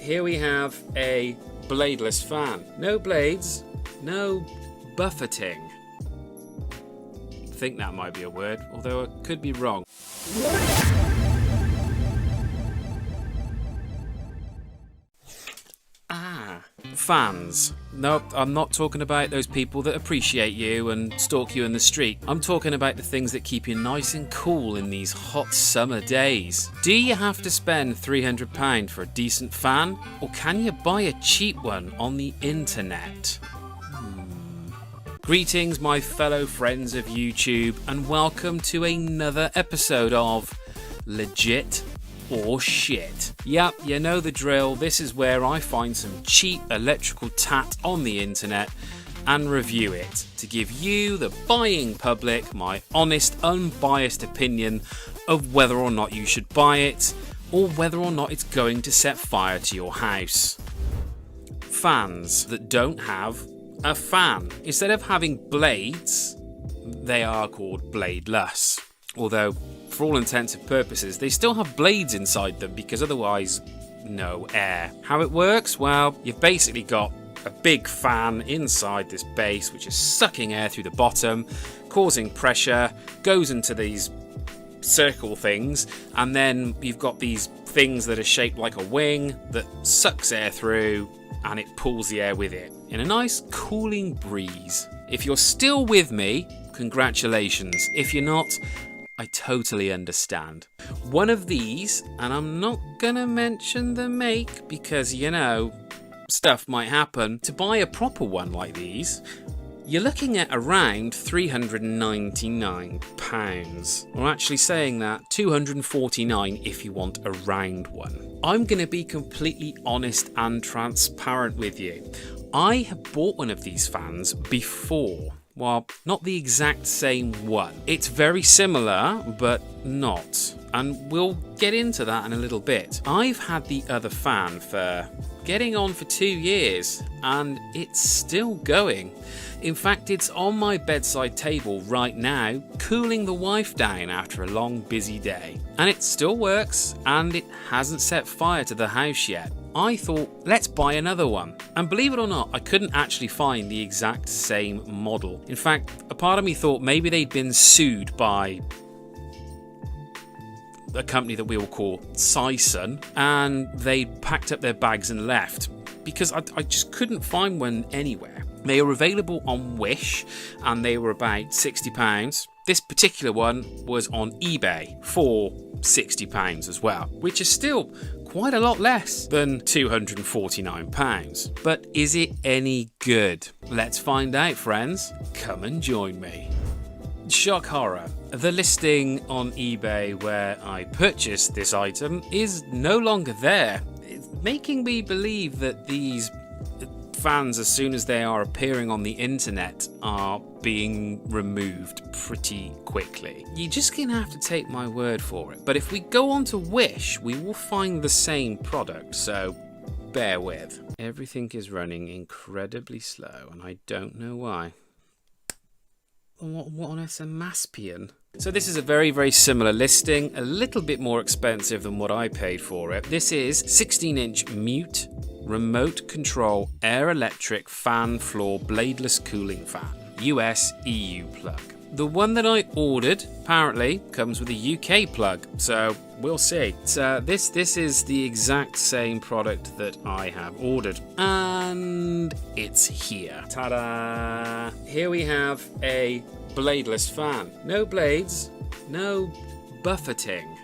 here we have a bladeless fan. No blades, no buffeting. I think that might be a word, although I could be wrong. Fans. Nope, I'm not talking about those people that appreciate you and stalk you in the street. I'm talking about the things that keep you nice and cool in these hot summer days. Do you have to spend £300 for a decent fan? Or can you buy a cheap one on the internet? Greetings, my fellow friends of YouTube, and welcome to another episode of Legit or Shit. Yep, you know the drill. This is where I find some cheap electrical tat on the internet and review it to give you, the buying public, my honest, unbiased opinion of whether or not you should buy it or whether or not it's going to set fire to your house. Fans that don't have a fan. Instead of having blades, they are called bladeless. Although, for all intents and purposes, they still have blades inside them because otherwise, no air. How it works? Well, you've basically got a big fan inside this base which is sucking air through the bottom, causing pressure, goes into these circle things, and then you've got these things that are shaped like a wing that sucks air through and it pulls the air with it in a nice cooling breeze. If you're still with me, congratulations. If you're not, I totally understand. One of these, and I'm not gonna mention the make because, you know, stuff might happen. To buy a proper one like these, you're looking at around £399. Or actually saying that, £249 if you want a round one. I'm gonna be completely honest and transparent with you. I have bought one of these fans before. Well, not the exact same one. It's very similar, but not. And we'll get into that in a little bit. I've had the other fan for getting on for 2 years, and it's still going. In fact, it's on my bedside table right now, cooling the wife down after a long, busy day. And it still works, and it hasn't set fire to the house yet. I thought, let's buy another one. And believe it or not, I couldn't actually find the exact same model. In fact, a part of me thought maybe they'd been sued by a company that we will call Dyson, and they'd packed up their bags and left because I just couldn't find one anywhere. They were available on Wish, and they were about £60. This particular one was on eBay for £60 as well, which is still quite a lot less than £249. But is it any good? Let's find out, friends. Come and join me. Shock horror. The listing on eBay where I purchased this item is no longer there. It's making me believe that these fans, as soon as they are appearing on the internet, are being removed pretty quickly. You're just gonna have to take my word for it. But if we go on to Wish, we will find the same product, so bear with. Everything is running incredibly slow, and I don't know why. What on earth's a Maspian? So this is a very, very similar listing, a little bit more expensive than what I paid for it. This is 16-inch mute remote control air electric fan floor bladeless cooling fan, US EU plug. The one that I ordered apparently comes with a UK plug, so we'll see. So this is the exact same product that I have ordered, and it's here. Ta-da! Here we have a bladeless fan. No blades, no buffeting.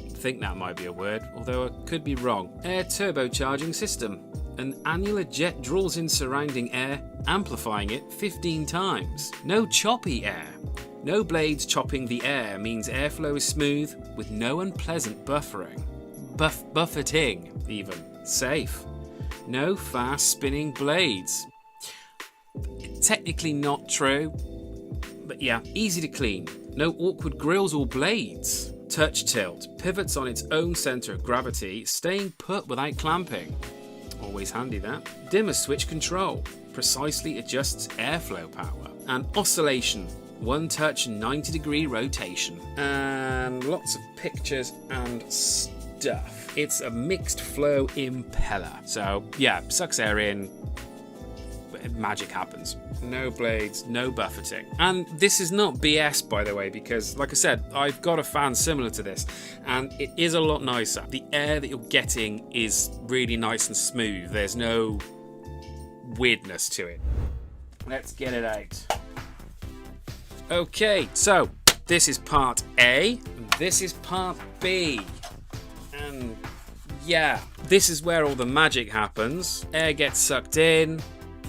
I think that might be a word, although I could be wrong. Air turbocharging system. An annular jet draws in surrounding air, amplifying it 15 times. No choppy air. No blades chopping the air means airflow is smooth with no unpleasant buffering. Buffeting, even. Safe. No fast spinning blades. Technically not true, but yeah, easy to clean. No awkward grills or blades. Touch tilt. Pivots on its own centre of gravity, staying put without clamping. Always handy that. Dimmer switch control. Precisely adjusts airflow power. And oscillation. One touch 90-degree rotation. And lots of pictures and stuff. It's a mixed flow impeller. So yeah, sucks air in, magic happens. No blades, no buffeting. And this is not BS, by the way, because like I said, I've got a fan similar to this and it is a lot nicer. The air that you're getting is really nice and smooth. There's no weirdness to it. Let's get it out. Okay, so this is part A and this is part B. And yeah, this is where all the magic happens. Air gets sucked in,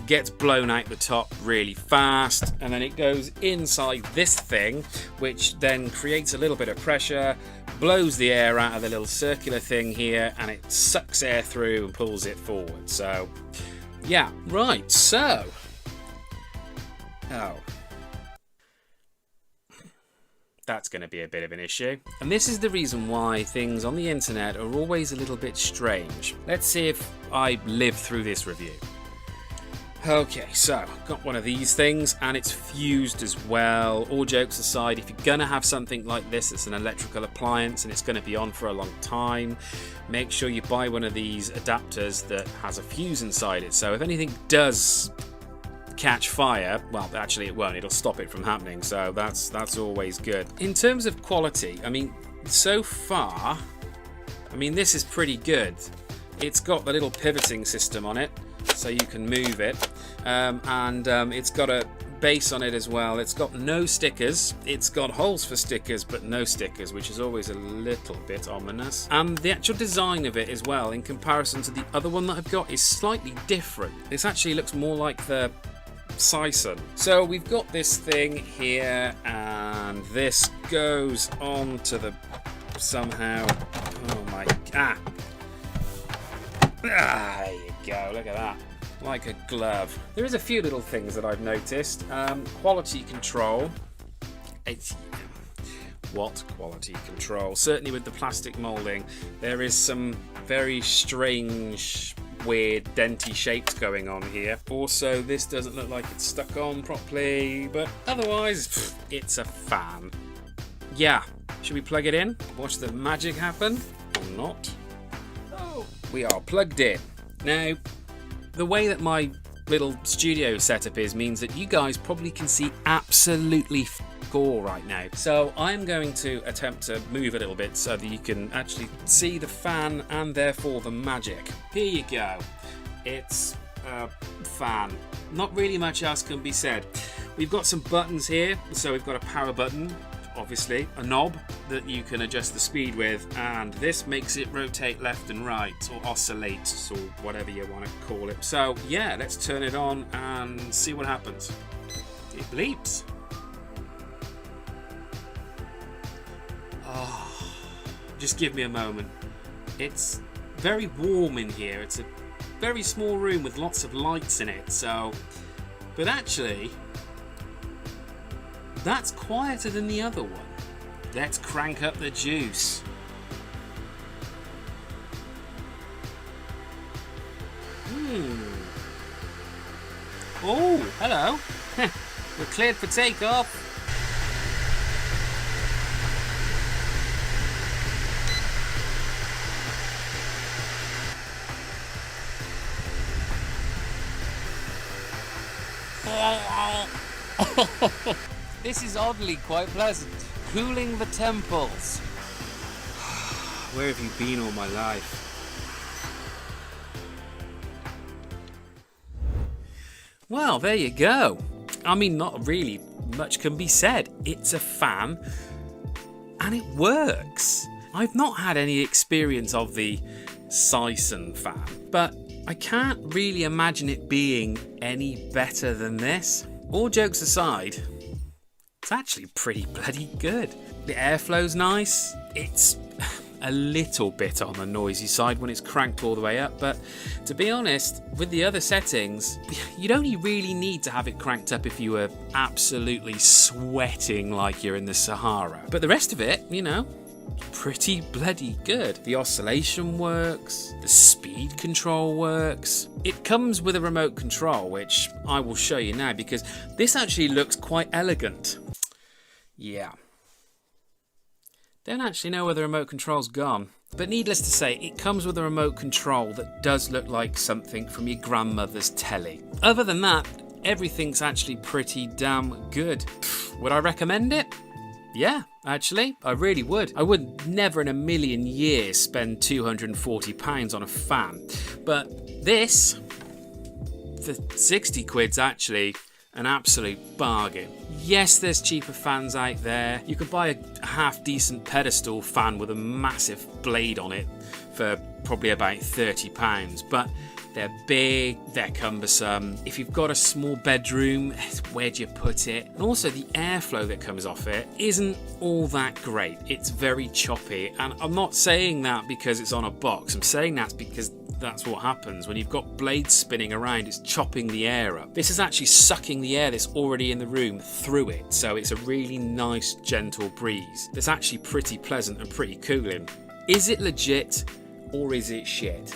gets blown out the top really fast, and then it goes inside this thing, which then creates a little bit of pressure, blows the air out of the little circular thing here, and it sucks air through and pulls it forward. So yeah, right, so that's going to be a bit of an issue. And this is the reason why things on the internet are always a little bit strange. Let's see if I live through this review. Okay, so I've got one of these things and it's fused as well. All jokes aside, if you're gonna have something like this, it's an electrical appliance and it's gonna be on for a long time, make sure you buy one of these adapters that has a fuse inside it. So if anything does catch fire, well, actually it won't, it'll stop it from happening. So that's always good. In terms of quality, I mean, so far, I mean, this is pretty good. It's got the little pivoting system on it, so you can move it, and it's got a base on it as well. It's got no stickers. It's got holes for stickers but no stickers, which is always a little bit ominous. And the actual design of it as well, in comparison to the other one that I've got, is slightly different. This actually looks more like the Dyson. So we've got this thing here and this goes on to the somehow, oh my, there you go, look at that, like a glove. There is a few little things that I've noticed. Quality control. What quality control? Certainly with the plastic moulding, there is some very strange, weird, denty shapes going on here. Also, this doesn't look like it's stuck on properly, but otherwise, it's a fan. Yeah, should we plug it in? Watch the magic happen? Or not? We are plugged in. Now, the way that my little studio setup is means that you guys probably can see absolutely all right now. So I'm going to attempt to move a little bit so that you can actually see the fan and therefore the magic. Here you go. It's a fan. Not really much else can be said. We've got some buttons here. So we've got a power button, obviously, a knob that you can adjust the speed with, and this makes it rotate left and right, or oscillate, or whatever you want to call it. So yeah, let's turn it on and see what happens. It bleeps. Oh, just give me a moment. It's very warm in here. It's a very small room with lots of lights in it, so, but actually that's quieter than the other one. Let's crank up the juice. Oh, hello. We're cleared for takeoff. This is oddly quite pleasant. Cooling the temples. Where have you been all my life? Well, there you go. I mean, not really much can be said. It's a fan and it works. I've not had any experience of the Dyson fan, but I can't really imagine it being any better than this. All jokes aside, it's actually pretty bloody good. The airflow's nice. It's a little bit on the noisy side when it's cranked all the way up, but to be honest, with the other settings, you'd only really need to have it cranked up if you were absolutely sweating like you're in the Sahara. But the rest of it, you know, pretty bloody good. The oscillation works, the speed control works. It comes with a remote control, which I will show you now because this actually looks quite elegant. Yeah. Don't actually know where the remote control's gone. But needless to say, it comes with a remote control that does look like something from your grandmother's telly. Other than that, everything's actually pretty damn good. Would I recommend it? Yeah, actually, I really would. I would never in a million years spend £240 on a fan. But this, for 60 quid's actually an absolute bargain. Yes, there's cheaper fans out there. You could buy a half decent pedestal fan with a massive blade on it for probably about £30, but they're big, they're cumbersome. If you've got a small bedroom, where do you put it? And also the airflow that comes off it isn't all that great. It's very choppy, and I'm not saying that because it's on a box. I'm saying that because that's what happens when you've got blades spinning around. It's chopping the air up. This is actually sucking the air that's already in the room through it, so it's a really nice gentle breeze that's actually pretty pleasant and pretty cooling. Is it legit or is it shit?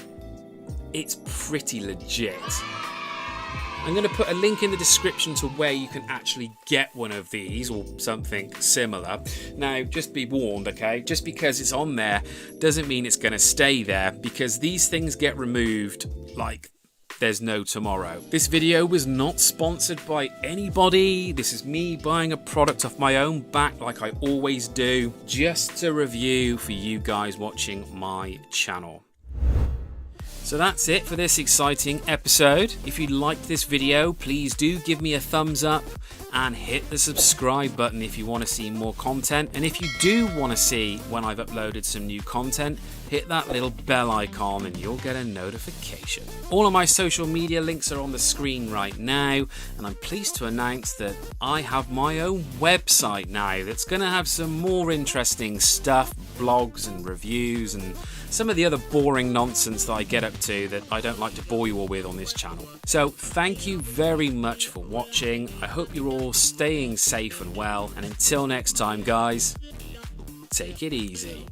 It's pretty legit. I'm going to put a link in the description to where you can actually get one of these or something similar. Now, just be warned, okay? Just because it's on there doesn't mean it's going to stay there, because these things get removed like there's no tomorrow. This video was not sponsored by anybody. This is me buying a product off my own back like I always do, just a review for you guys watching my channel. So that's it for this exciting episode. If you liked this video, please do give me a thumbs up and hit the subscribe button if you want to see more content. And if you do want to see when I've uploaded some new content, hit that little bell icon and you'll get a notification. All of my social media links are on the screen right now, and I'm pleased to announce that I have my own website now that's going to have some more interesting stuff, blogs and reviews and some of the other boring nonsense that I get up to that I don't like to bore you all with on this channel. So thank you very much for watching. I hope you're all staying safe and well, and until next time guys, take it easy.